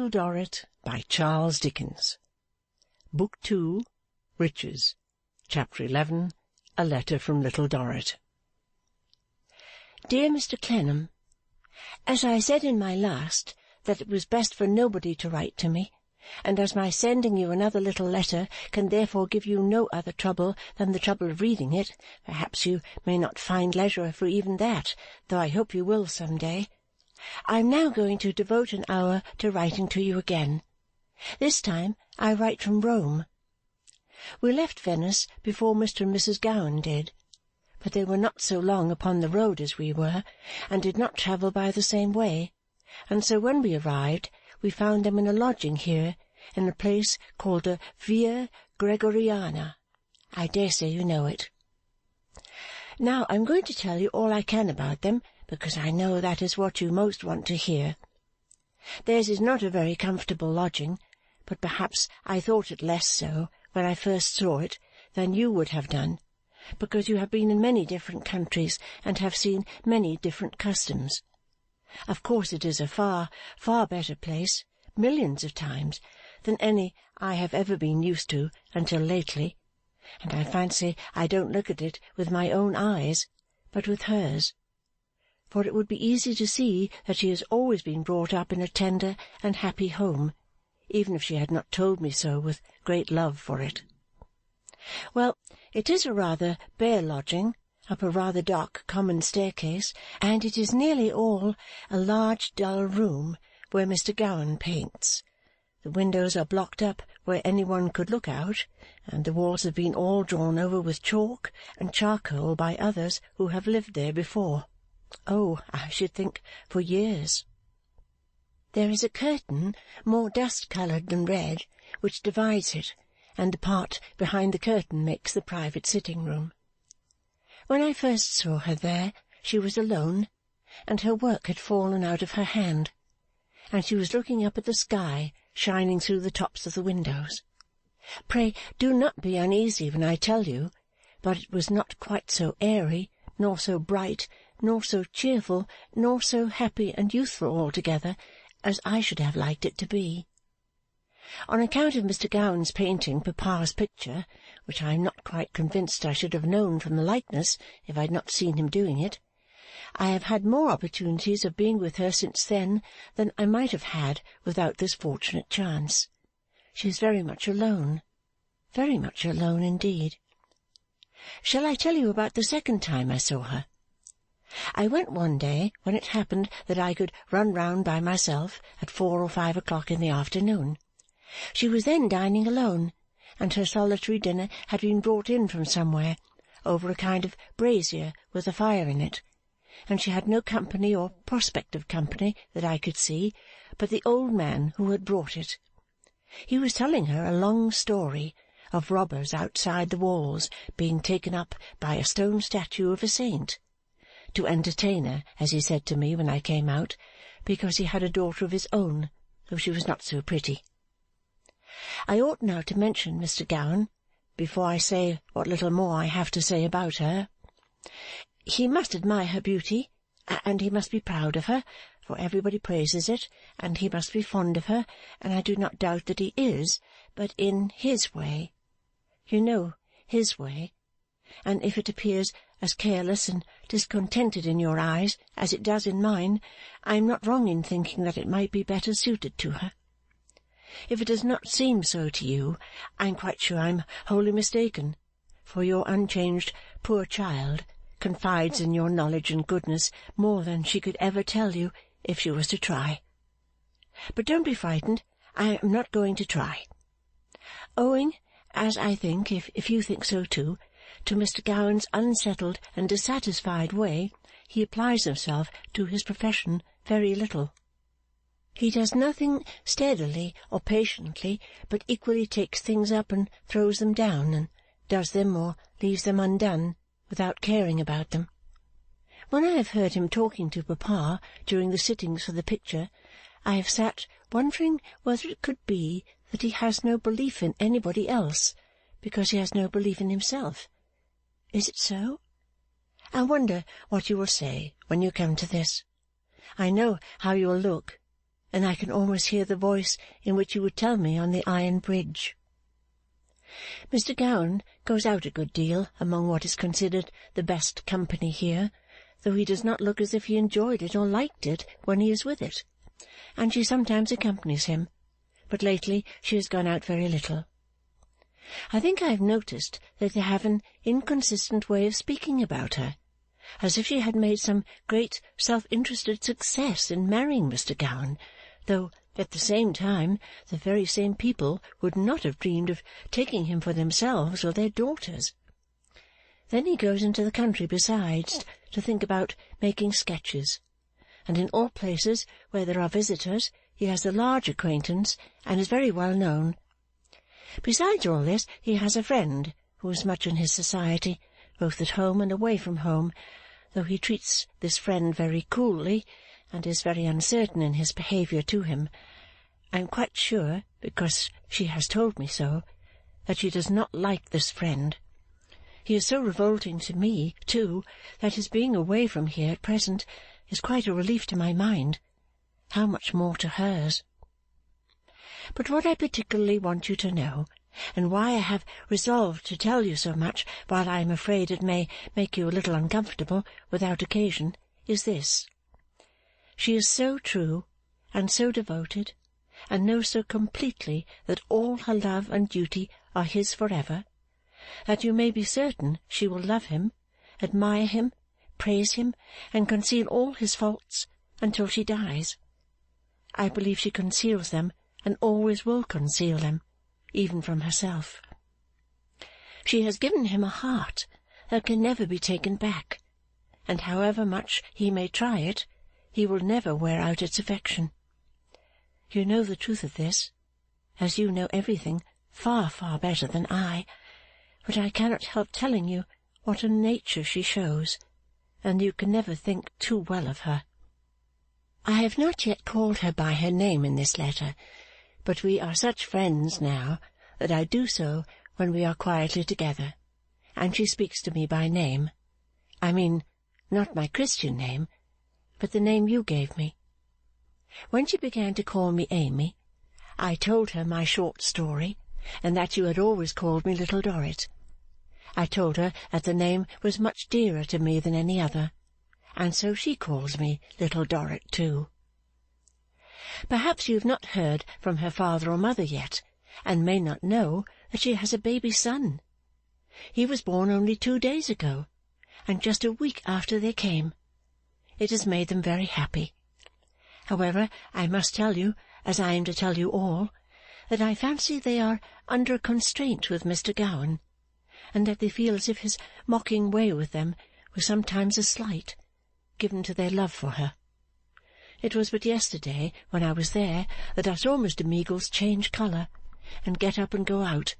Little Dorrit by Charles Dickens. Book 2, Riches, Chapter 11, A Letter from Little Dorrit. Dear Mr. Clennam, as I said in my last that it was best for nobody to write to me, and as my sending you another little letter can therefore give you no other trouble than the trouble of reading it, perhaps you may not find leisure for even that, though I hope you will some day. I am now going to devote an hour to writing to you again. This time I write from Rome. We left Venice before Mr. and Mrs. Gowan did, but they were not so long upon the road as we were, and did not travel by the same way, and so when we arrived we found them in a lodging here, in a place called the Via Gregoriana. I dare say you know it. Now I am going to tell you all I can about them, because I know that is what you most want to hear. Theirs is not a very comfortable lodging, but perhaps I thought it less so when I first saw it than you would have done, because you have been in many different countries and have seen many different customs. Of course it is a far, far better place, millions of times, than any I have ever been used to until lately, and I fancy I don't look at it with my own eyes, but with hers. For it would be easy to see that she has always been brought up in a tender and happy home, even if she had not told me so with great love for it. Well, it is a rather bare lodging, up a rather dark common staircase, and it is nearly all a large dull room where Mr. Gowan paints. The windows are blocked up where any one could look out, and the walls have been all drawn over with chalk and charcoal by others who have lived there before. Oh, I should think for years. There is a curtain more dust-coloured than red, which divides it, and the part behind the curtain makes the private sitting-room. When I first saw her there, she was alone, and her work had fallen out of her hand, and she was looking up at the sky shining through the tops of the windows. Pray do not be uneasy when I tell you, but it was not quite so airy, nor so bright, nor so cheerful, nor so happy and youthful altogether as I should have liked it to be. On account of Mr. Gowan's painting Papa's picture, which I am not quite convinced I should have known from the likeness if I had not seen him doing it, I have had more opportunities of being with her since then than I might have had without this fortunate chance. She is very much alone indeed. Shall I tell you about the second time I saw her? I went one day when it happened that I could run round by myself at 4 or 5 o'clock in the afternoon. She was then dining alone, and her solitary dinner had been brought in from somewhere, over a kind of brazier with a fire in it, and she had no company or prospect of company that I could see but the old man who had brought it. He was telling her a long story of robbers outside the walls being taken up by a stone statue of a saint, to entertain her, as he said to me when I came out, because he had a daughter of his own, though she was not so pretty. I ought now to mention Mr. Gowan, before I say what little more I have to say about her. He must admire her beauty, and he must be proud of her, for everybody praises it, and he must be fond of her, and I do not doubt that he is, but in his way. You know his way, and if it appears as careless and discontented in your eyes as it does in mine, I am not wrong in thinking that it might be better suited to her. If it does not seem so to you, I am quite sure I am wholly mistaken, for your unchanged poor child confides in your knowledge and goodness more than she could ever tell you if she was to try. But don't be frightened, I am not going to try. Owing, as I think, if you think so too, to Mr. Gowan's unsettled and dissatisfied way, he applies himself to his profession very little. He does nothing steadily or patiently, but equally takes things up and throws them down, and does them or leaves them undone, without caring about them. When I have heard him talking to Papa during the sittings for the picture, I have sat wondering whether it could be that he has no belief in anybody else, because he has no belief in himself. Is it so? I wonder what you will say when you come to this. I know how you will look, and I can almost hear the voice in which you would tell me on the iron bridge. Mr. Gowan goes out a good deal among what is considered the best company here, though he does not look as if he enjoyed it or liked it when he is with it, and she sometimes accompanies him, but lately she has gone out very little. I think I have noticed that they have an inconsistent way of speaking about her, as if she had made some great self-interested success in marrying Mr. Gowan, though at the same time the very same people would not have dreamed of taking him for themselves or their daughters. Then he goes into the country besides to think about making sketches, and in all places where there are visitors he has a large acquaintance and is very well known. Besides all this, he has a friend who is much in his society, both at home and away from home, though he treats this friend very coolly, and is very uncertain in his behaviour to him. I am quite sure, because she has told me so, that she does not like this friend. He is so revolting to me, too, that his being away from here at present is quite a relief to my mind. How much more to hers! But what I particularly want you to know, and why I have resolved to tell you so much while I am afraid it may make you a little uncomfortable without occasion, is this. She is so true, and so devoted, and knows so completely that all her love and duty are his for ever, that you may be certain she will love him, admire him, praise him, and conceal all his faults until she dies. I believe she conceals them, and always will conceal them, even from herself. She has given him a heart that can never be taken back, and however much he may try it, he will never wear out its affection. You know the truth of this, as you know everything far, far better than I, but I cannot help telling you what a nature she shows, and you can never think too well of her. I have not yet called her by her name in this letter, but we are such friends now that I do so when we are quietly together, and she speaks to me by name. I mean, not my Christian name, but the name you gave me. When she began to call me Amy, I told her my short story, and that you had always called me Little Dorrit. I told her that the name was much dearer to me than any other, and so she calls me Little Dorrit too. Perhaps you have not heard from her father or mother yet, and may not know that she has a baby son. He was born only 2 days ago, and just a week after they came. It has made them very happy. However, I must tell you, as I am to tell you all, that I fancy they are under a constraint with Mr. Gowan, and that they feel as if his mocking way with them was sometimes a slight, given to their love for her. It was but yesterday, when I was there, that I saw Mr. Meagles change colour, and get up and go out,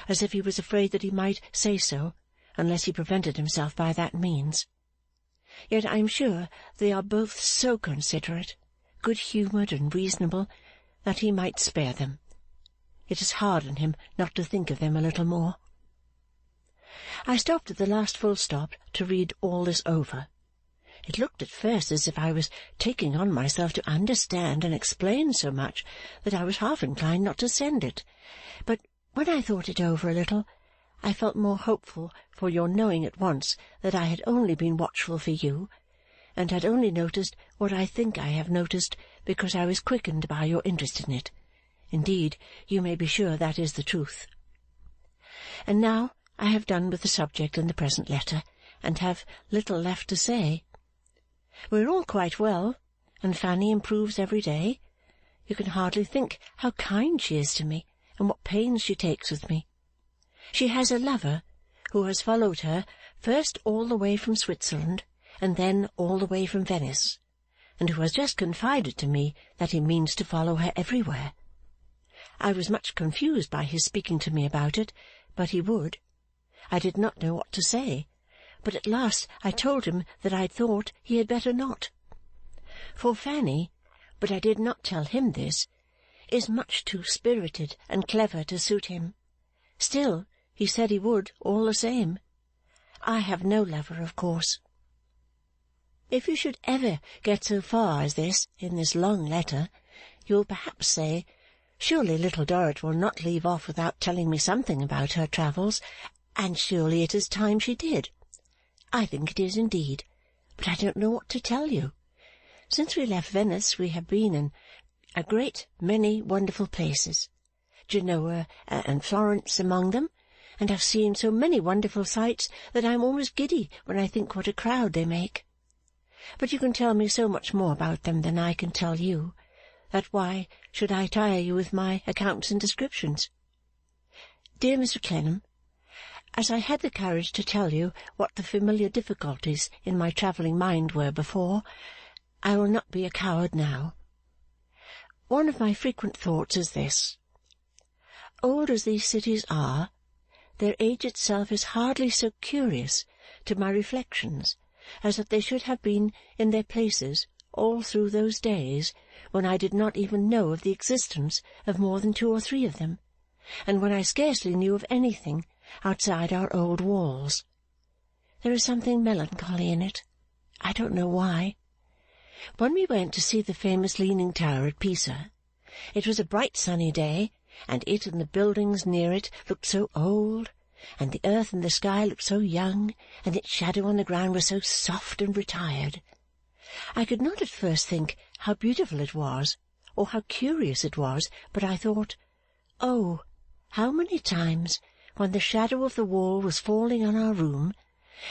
as if he was afraid that he might say so, unless he prevented himself by that means. Yet I am sure they are both so considerate, good-humoured, and reasonable, that he might spare them. It is hard on him not to think of them a little more. I stopped at the last full stop to read all this over. It looked at first as if I was taking on myself to understand and explain so much that I was half inclined not to send it, but when I thought it over a little, I felt more hopeful for your knowing at once that I had only been watchful for you, and had only noticed what I think I have noticed because I was quickened by your interest in it. Indeed, you may be sure that is the truth. And now I have done with the subject in the present letter, and have little left to say. We are all quite well, and Fanny improves every day. You can hardly think how kind she is to me, and what pains she takes with me. She has a lover who has followed her first all the way from Switzerland, and then all the way from Venice, and who has just confided to me that he means to follow her everywhere. I was much confused by his speaking to me about it, but he would. I did not know what to say, but at last I told him that I thought he had better not. For Fanny, but I did not tell him this, is much too spirited and clever to suit him. Still, he said he would, all the same. I have no lover, of course. If you should ever get so far as this in this long letter, You will perhaps say, surely Little Dorrit will not leave off without telling me something about her travels, and surely it is time she did. I think it is indeed, but I don't know what to tell you. Since we left Venice we have been in a great many wonderful places, Genoa and Florence among them, and have seen so many wonderful sights that I am almost giddy when I think what a crowd they make. But you can tell me so much more about them than I can tell you, that why should I tire you with my accounts and descriptions? Dear Mr. Clennam, as I had the courage to tell you what the familiar difficulties in my travelling mind were before, I will not be a coward now. One of my frequent thoughts is this. Old as these cities are, their age itself is hardly so curious to my reflections as that they should have been in their places all through those days when I did not even know of the existence of more than 2 or 3 of them, and when I scarcely knew of anything outside our old walls. There is something melancholy in it. I don't know why. When we went to see the famous Leaning Tower at Pisa, it was a bright sunny day, and it and the buildings near it looked so old, and the earth and the sky looked so young, and its shadow on the ground was so soft and retired. I could not at first think how beautiful it was, or how curious it was, but I thought, oh, how many times, when the shadow of the wall was falling on our room,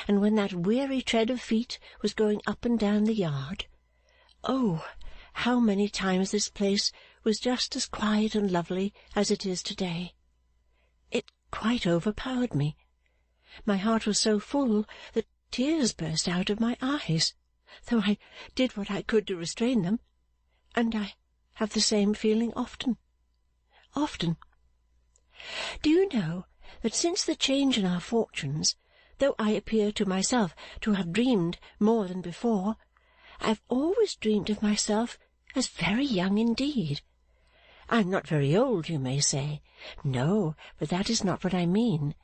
and when that weary tread of feet was going up and down the yard, oh, how many times this place was just as quiet and lovely as it is to-day. It quite overpowered me. My heart was so full that tears burst out of my eyes, though I did what I could to restrain them, and I have the same feeling often. Do you know that since the change in our fortunes, though I appear to myself to have dreamed more than before, I have always dreamed of myself as very young indeed. I am not very old, you may say. No, but that is not what I mean.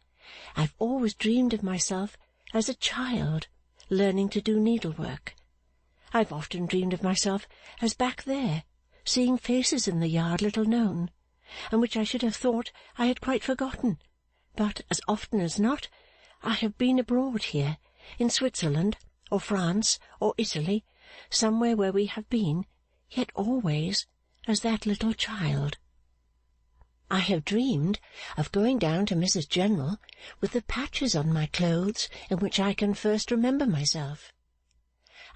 I have always dreamed of myself as a child, learning to do needlework. I have often dreamed of myself as back there, seeing faces in the yard little known, and which I should have thought I had quite forgotten. But as often as not, I have been abroad here, in Switzerland, or France, or Italy, somewhere where we have been, yet always as that little child. I have dreamed of going down to Mrs. General with the patches on my clothes in which I can first remember myself.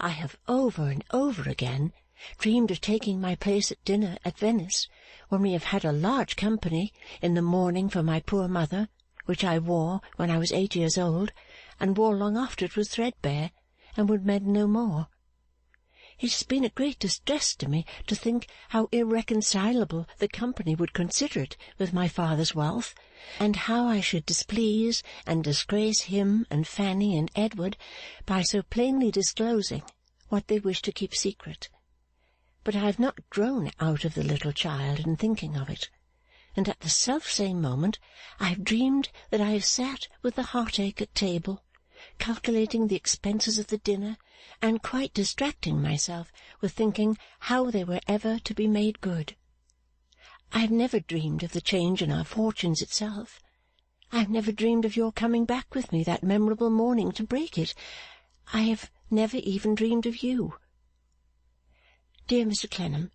I have over and over again dreamed of taking my place at dinner at Venice, when we have had a large company, in the mourning for my poor mother, which I wore when I was 8 years old, and wore long after it was threadbare, and would mend no more. It has been a great distress to me to think how irreconcilable the company would consider it with my father's wealth, and how I should displease and disgrace him and Fanny and Edward by so plainly disclosing what they wish to keep secret. But I have not grown out of the little child in thinking of it, and at the self-same moment I have dreamed that I have sat with the heartache at table, calculating the expenses of the dinner, and quite distracting myself with thinking how they were ever to be made good. I have never dreamed of the change in our fortunes itself. I have never dreamed of your coming back with me that memorable morning to break it. I have never even dreamed of you. Dear Mr. Clennam,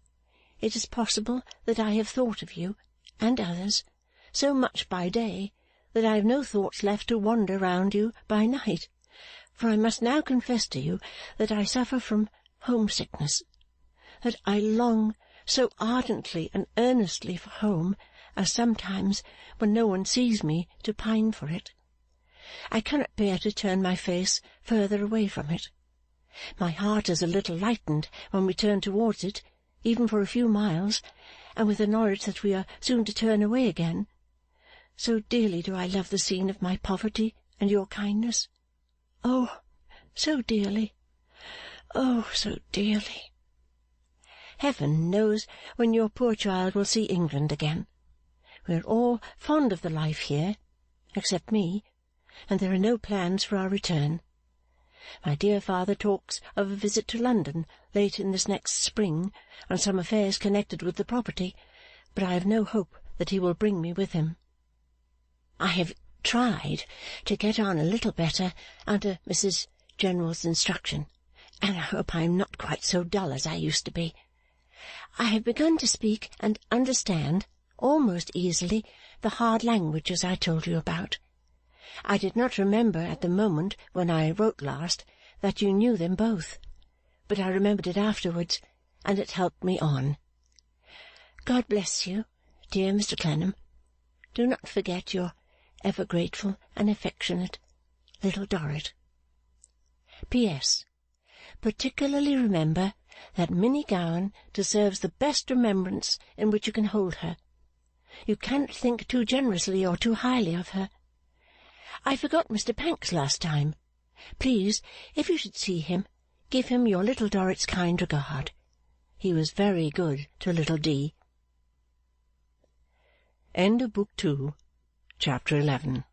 it is possible that I have thought of you, and others, so much by day that I have no thoughts left to wander round you by night, for I must now confess to you that I suffer from homesickness, that I long so ardently and earnestly for home as sometimes, when no one sees me, to pine for it. I cannot bear to turn my face further away from it. My heart is a little lightened when we turn towards it, even for a few miles, and with the knowledge that we are soon to turn away again. So dearly do I love the scene of my poverty and your kindness. Oh, so dearly! Oh, so dearly! Heaven knows when your poor child will see England again. We are all fond of the life here, except me, and there are no plans for our return. My dear father talks of a visit to London late in this next spring, on some affairs connected with the property, but I have no hope that he will bring me with him. I have tried to get on a little better under Mrs. General's instruction, and I hope I am not quite so dull as I used to be. I have begun to speak and understand, almost easily, the hard languages I told you about. I did not remember at the moment when I wrote last that you knew them both, but I remembered it afterwards, and it helped me on. God bless you, dear Mr. Clennam. Do not forget your ever grateful and affectionate Little Dorrit. P.S. Particularly remember that Minnie Gowan deserves the best remembrance in which you can hold her. You cannot think too generously or too highly of her. I forgot Mr. Pancks last time. Please, if you should see him, give him your Little Dorrit's kind regard. He was very good to little D. End of Book 2, Chapter 11.